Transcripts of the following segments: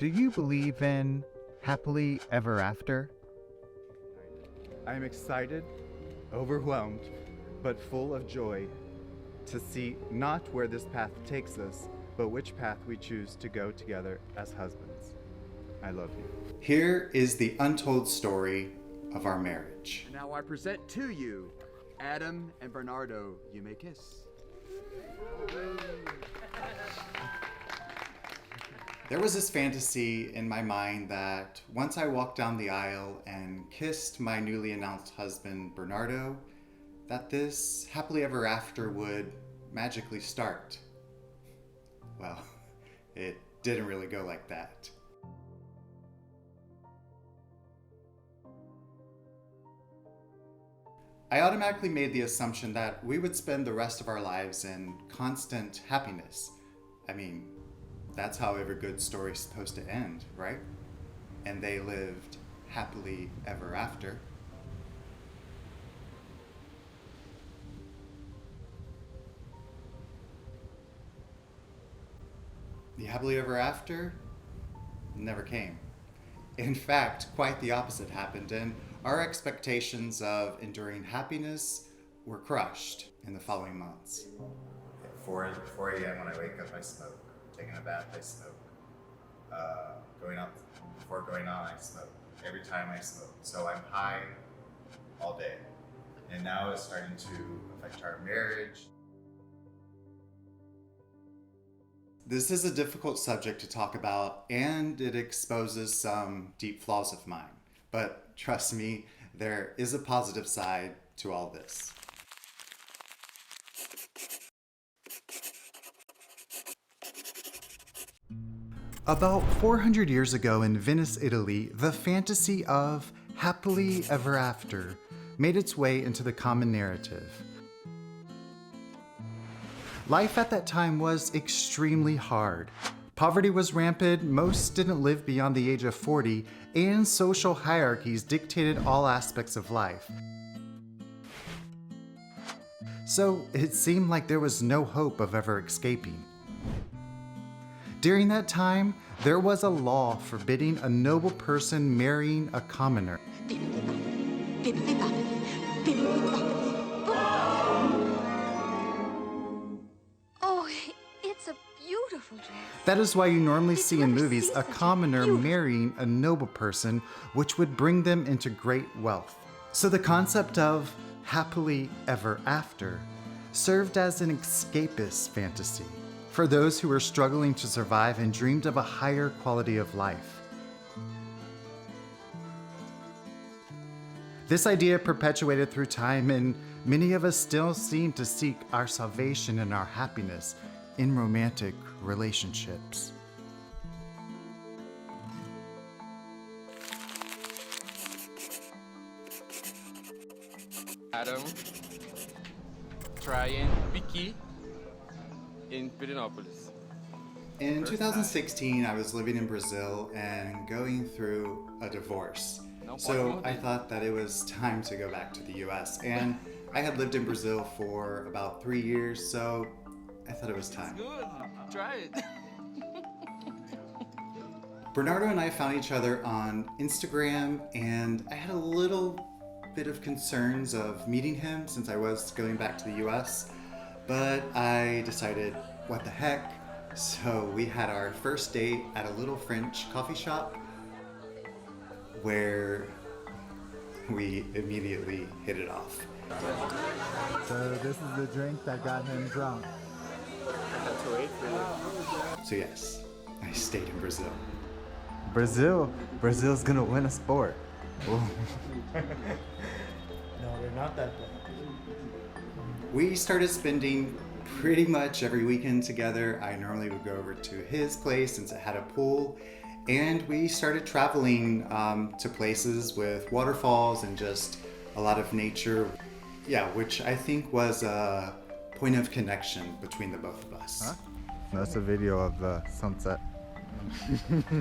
Do you believe in happily ever after? I am excited, overwhelmed, but full of joy to see not where this path takes us, but which path we choose to go together as husbands. I love you. Here is the untold story of our marriage. And now I present to you, Adam and Bernardo, you may kiss. There was this fantasy in my mind that once I walked down the aisle and kissed my newly announced husband, Bernardo, that this happily ever after would magically start. Well, it didn't really go like that. I automatically made the assumption that we would spend the rest of our lives in constant happiness. I mean, that's how every good story's supposed to end, right? And they lived happily ever after. The happily ever after never came. In fact, quite the opposite happened, and our expectations of enduring happiness were crushed in the following months. At 4 a.m. when I wake up, I smoke. Taking a bath, I smoke. Before going on, I smoke. Every time I smoke. So I'm high all day. And now it's starting to affect our marriage. This is a difficult subject to talk about, and it exposes some deep flaws of mine. But trust me, there is a positive side to all this. About 400 years ago in Venice, Italy, the fantasy of happily ever after made its way into the common narrative. Life at that time was extremely hard. Poverty was rampant, most didn't live beyond the age of 40, and social hierarchies dictated all aspects of life. So it seemed like there was no hope of ever escaping. During that time, there was a law forbidding a noble person marrying a commoner. Oh, it's a beautiful dress. That is why you normally see in movies a commoner marrying a noble person, which would bring them into great wealth. So the concept of happily ever after served as an escapist fantasy for those who were struggling to survive and dreamed of a higher quality of life. This idea perpetuated through time, and many of us still seem to seek our salvation and our happiness in romantic relationships. Adam trying Vicky in Pyrenopolis. In 2016, I was living in Brazil and going through a divorce. So I thought that it was time to go back to the US. And I had lived in Brazil for about 3 years, so I thought it was time. Good, try it. Bernardo and I found each other on Instagram, and I had a little bit of concerns of meeting him since I was going back to the US. But I decided, what the heck? So we had our first date at a little French coffee shop where we immediately hit it off. So this is the drink that got him drunk. So yes, I stayed in Brazil. Brazil's gonna win a sport. No, they're not that bad. We started spending pretty much every weekend together. I normally would go over to his place since it had a pool, and we started traveling to places with waterfalls and just a lot of nature. Yeah, which I think was a point of connection between the both of us. Huh? That's a video of the sunset.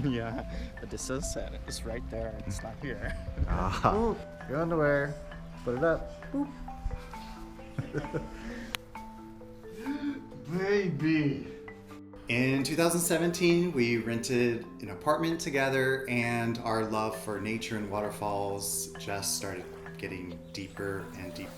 Yeah, but the sunset is right there. It's not here. Ah, your underwear. Put it up. Boop. Baby. In 2017, we rented an apartment together, and our love for nature and waterfalls just started getting deeper and deeper.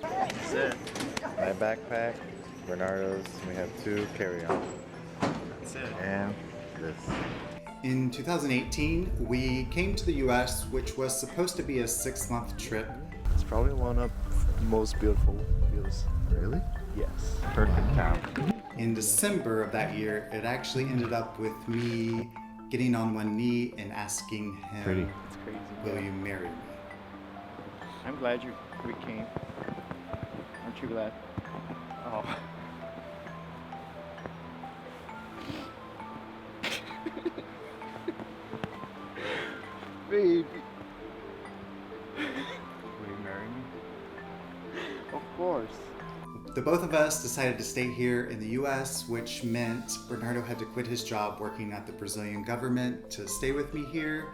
That's it. My backpack, Bernardo's, we have 2 carry-on. That's it. And this. In 2018, we came to the US, which was supposed to be a 6-month trip. It's probably one of the most beautiful views. Really? Yes. Perfect town. In December of that year, it actually ended up with me getting on one knee and asking him, Pretty. It's crazy. will you marry me? I'm glad we came. Aren't you glad? Oh. Baby. Will you marry me? Of course. The both of us decided to stay here in the US, which meant Bernardo had to quit his job working at the Brazilian government to stay with me here,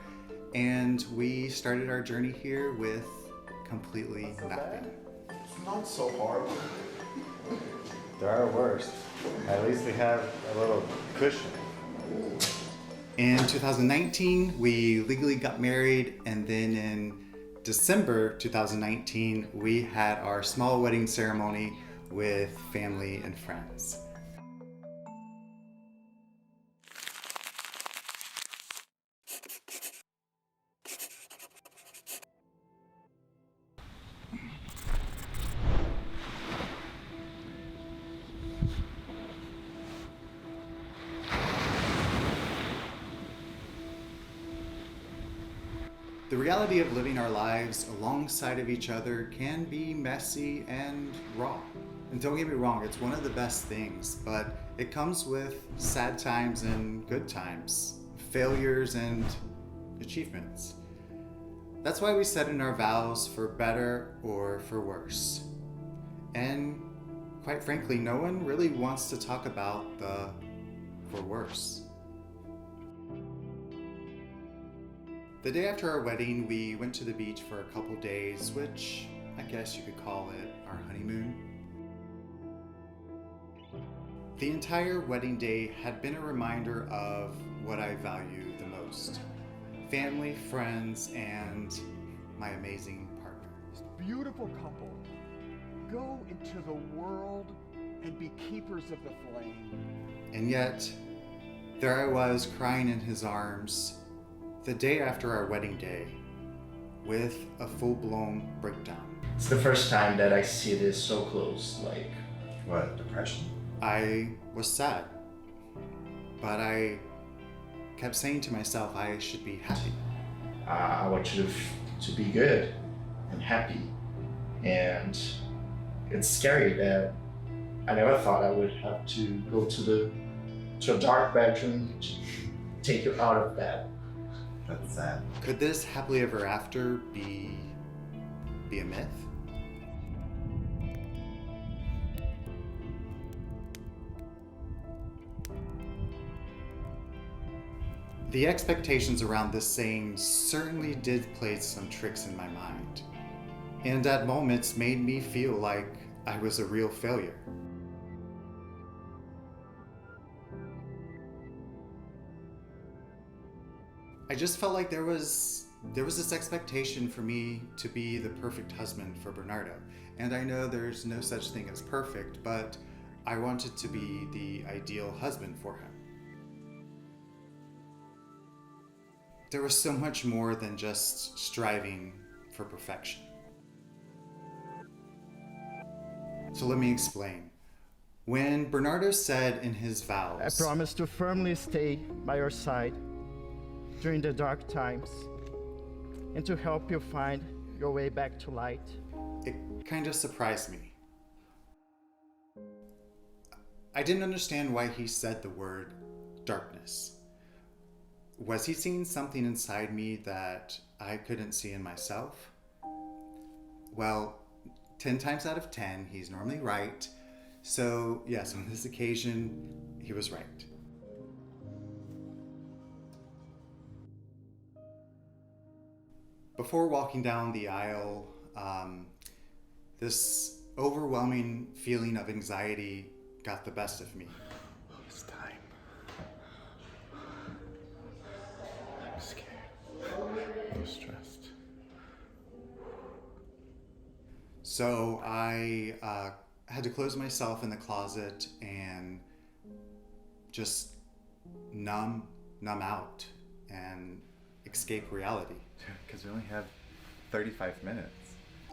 and we started our journey here with completely nothing. Not so hard. There are worse. At least we have a little cushion. In 2019, we legally got married, and then in December 2019, we had our small wedding ceremony with family and friends. The reality of living our lives alongside of each other can be messy and raw. And don't get me wrong, it's one of the best things, but it comes with sad times and good times, failures and achievements. That's why we set in our vows for better or for worse. And quite frankly, no one really wants to talk about the for worse. The day after our wedding, we went to the beach for a couple days, which I guess you could call it our honeymoon. The entire wedding day had been a reminder of what I value the most: family, friends, and my amazing partner. This beautiful couple go into the world and be keepers of the flame. And yet, there I was crying in his arms the day after our wedding day with a full-blown breakdown. It's the first time that I see this so close. Like, What, depression? I was sad, but I kept saying to myself I should be happy. I want you to be good and happy. And it's scary that I never thought I would have to go to a dark bedroom to take you out of bed. That's sad. Could this happily ever after be a myth? The expectations around this saying certainly did play some tricks in my mind, and at moments made me feel like I was a real failure. I just felt like there was this expectation for me to be the perfect husband for Bernardo. And I know there's no such thing as perfect, but I wanted to be the ideal husband for him. There was so much more than just striving for perfection. So let me explain. When Bernardo said in his vows, I promise to firmly stay by your side during the dark times and to help you find your way back to light, it kind of surprised me. I didn't understand why he said the word darkness. Was he seeing something inside me that I couldn't see in myself? Well, 10 times out of 10, he's normally right. So yes, on this occasion, he was right. Before walking down the aisle, This overwhelming feeling of anxiety got the best of me. It's time. I'm scared. I'm stressed. So I had to close myself in the closet and just numb out and escape reality. Because we only have 35 minutes.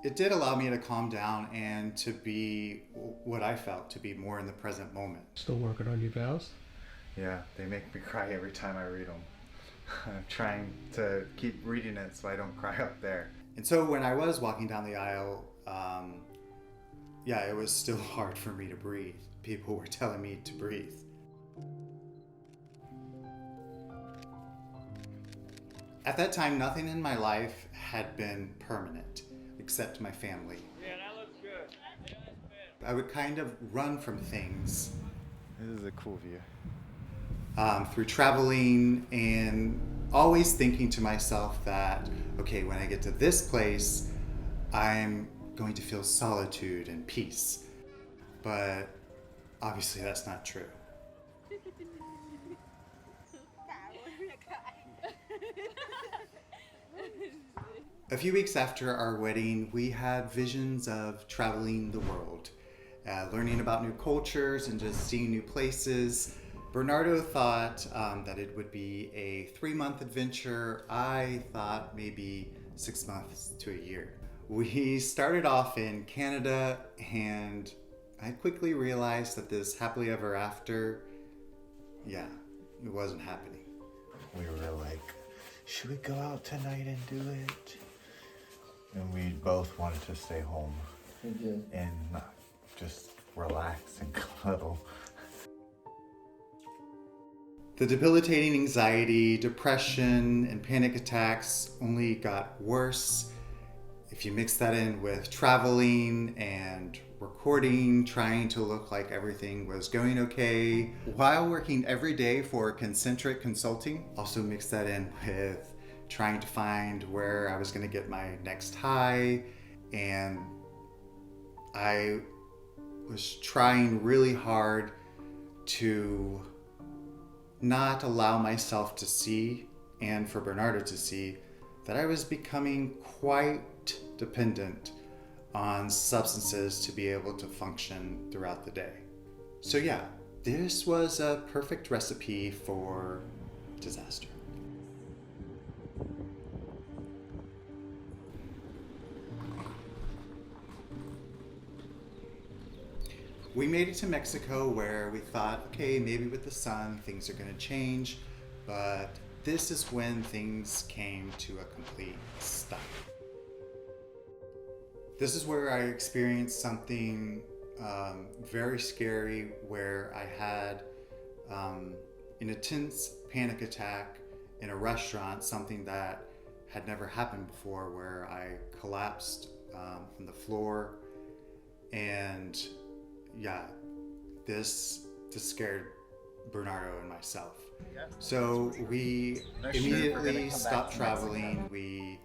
It did allow me to calm down and to be what I felt to be more in the present moment. Still working on your vows? Yeah, they make me cry every time I read them. I'm trying to keep reading it so I don't cry up there. And so when I was walking down the aisle, it was still hard for me to breathe. People were telling me to breathe. At that time, nothing in my life had been permanent, except my family. Yeah, that looks good. Yeah, that's better. I would kind of run from things. This is a cool view. Through traveling and always thinking to myself that, okay, when I get to this place, I'm going to feel solitude and peace. But obviously that's not true. A few weeks after our wedding, we had visions of traveling the world, learning about new cultures and just seeing new places. Bernardo thought that it would be a 3-month adventure. I thought maybe 6 months to a year. We started off in Canada, and I quickly realized that this happily ever after, it wasn't happening. We were like, should we go out tonight and do it? And we both wanted to stay home and just relax and cuddle. The debilitating anxiety, depression, and panic attacks only got worse. If you mix that in with traveling and recording, trying to look like everything was going okay, while working every day for Concentric Consulting, also mix that in with trying to find where I was going to get my next high, and I was trying really hard to not allow myself to see, and for Bernardo to see, that I was becoming quite dependent on substances to be able to function throughout the day. So this was a perfect recipe for disaster. We made it to Mexico, where we thought, okay, maybe with the sun things are going to change, but this is when things came to a complete stop. This is where I experienced something very scary, where I had an intense panic attack in a restaurant, something that had never happened before, where I collapsed on the floor, and this scared Bernardo and myself. So we immediately stopped traveling. We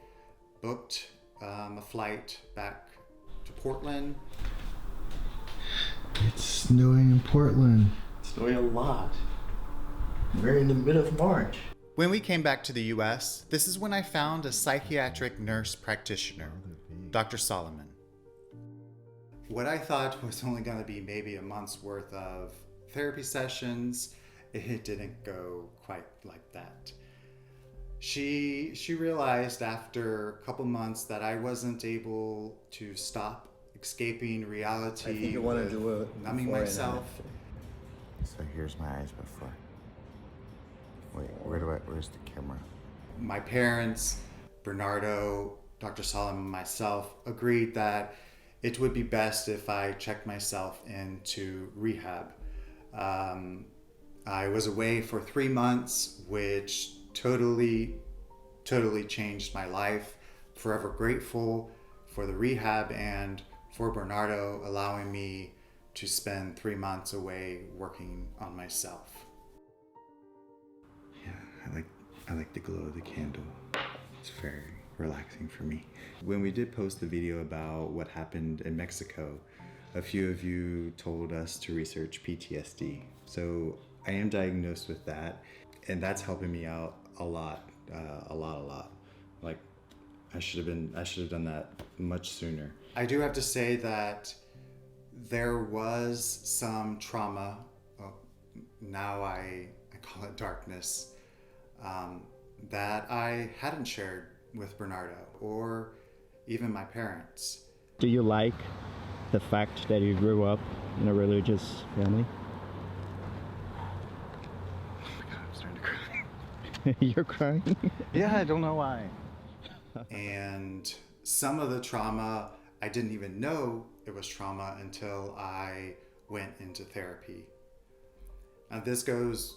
booked a flight back to Portland. It's snowing in Portland. It's snowing a lot. We're in the middle of March. When we came back to the US, this is when I found a psychiatric nurse practitioner, Dr. Solomon. What I thought was only going to be maybe a month's worth of therapy sessions, it didn't go quite like that. She realized after a couple months that I wasn't able to stop escaping reality. I think you want to do it numbing myself. So here's my eyes before. Wait, where's the camera? My parents, Bernardo, Dr. Solomon, myself agreed that it would be best if I checked myself into rehab. I was away for 3 months, which totally changed my life. Forever grateful for the rehab and for Bernardo allowing me to spend 3 months away working on myself. Yeah, I like the glow of the candle. It's very relaxing for me. When we did post the video about what happened in Mexico, a few of you told us to research PTSD. So I am diagnosed with that, and that's helping me out a lot. Like I should have done that much sooner. I do have to say that there was some trauma, now I call it darkness, that I hadn't shared with Bernardo or even my parents. Do you like the fact that you grew up in a religious family? Oh my God, I'm starting to cry. You're crying? Yeah, I don't know why. And some of the trauma, I didn't even know it was trauma until I went into therapy. Now this goes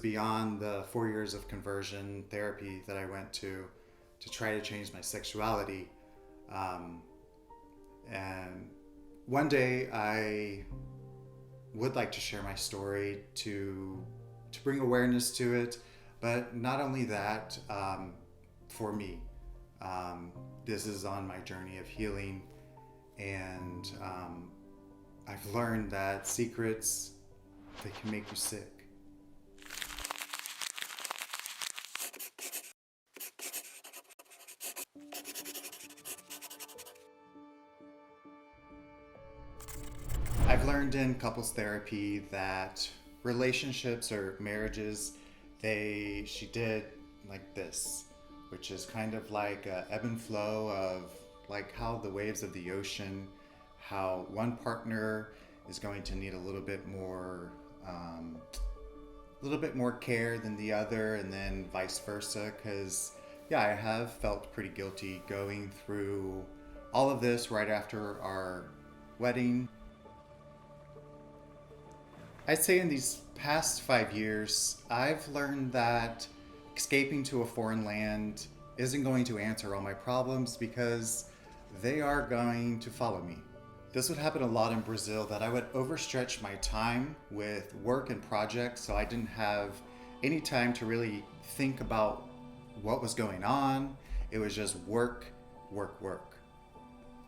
beyond the 4 years of conversion therapy that I went to try to change my sexuality. And one day I would like to share my story to bring awareness to it, but not only that, for me. This is on my journey of healing, and I've learned that secrets, they can make you sick. I've learned in couples therapy that relationships or marriages, she did like this, which is kind of like an ebb and flow of like how the waves of the ocean, how one partner is going to need a little bit more care than the other, and then vice versa. Because yeah, I have felt pretty guilty going through all of this right after our wedding. I'd say in these past 5 years, I've learned that escaping to a foreign land isn't going to answer all my problems, because they are going to follow me. This would happen a lot in Brazil, that I would overstretch my time with work and projects, so I didn't have any time to really think about what was going on. It was just work, work, work.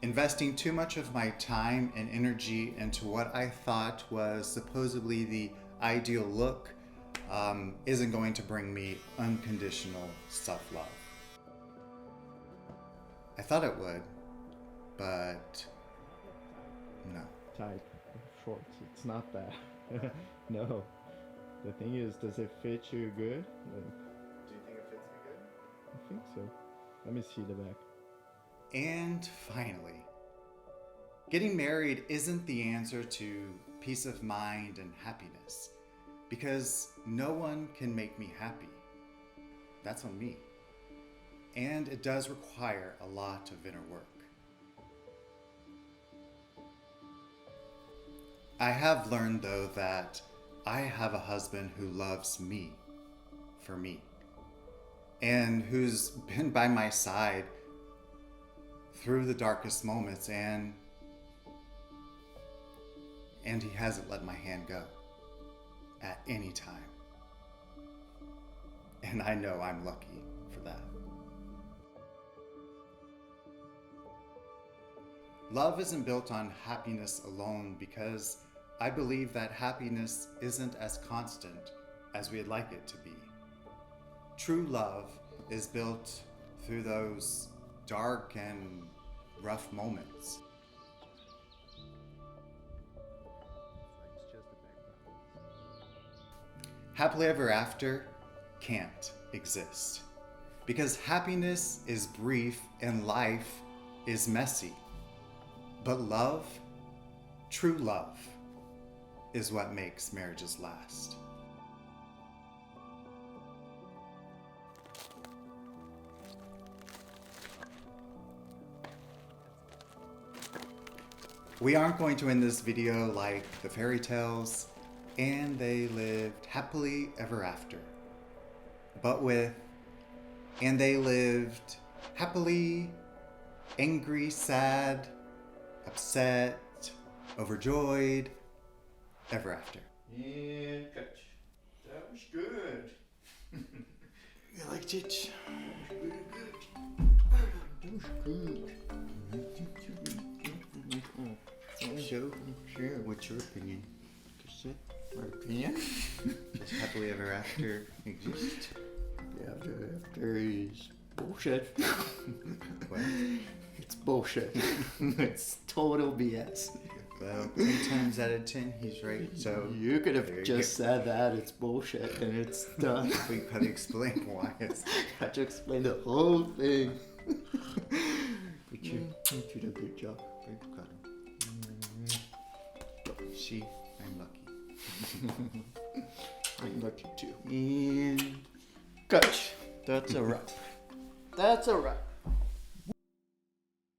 Investing too much of my time and energy into what I thought was supposedly the ideal look isn't going to bring me unconditional self-love. I thought it would, but no. Tight, short, it's not that. No. The thing is, does it fit you good? Do you think it fits me good? I think so. Let me see the back. And finally, getting married isn't the answer to peace of mind and happiness, because no one can make me happy. That's on me. And it does require a lot of inner work. I have learned though that I have a husband who loves me for me, and who's been by my side through the darkest moments, and he hasn't let my hand go at any time. And I know I'm lucky for that. Love isn't built on happiness alone, because I believe that happiness isn't as constant as we'd like it to be. True love is built through those dark and rough moments. Happily ever after can't exist, because happiness is brief and life is messy. But love, true love, is what makes marriages last. We aren't going to end this video like the fairy tales, and they lived happily ever after, but with, and they lived happily, angry, sad, upset, overjoyed, ever after. And cut. That was good. You liked it? That was really good. So, sure, what's your opinion? My opinion? Does happily ever after exist? After is bullshit. What? It's bullshit. It's total BS. Well, 10 times out of 10, he's right. So You could there have you just go. said that it's bullshit and it's done. We gotta explain why it's. I had to explain the whole thing. But you did a good job. See, I'm lucky. I'm lucky too. And Coach, that's a wrap. That's a wrap.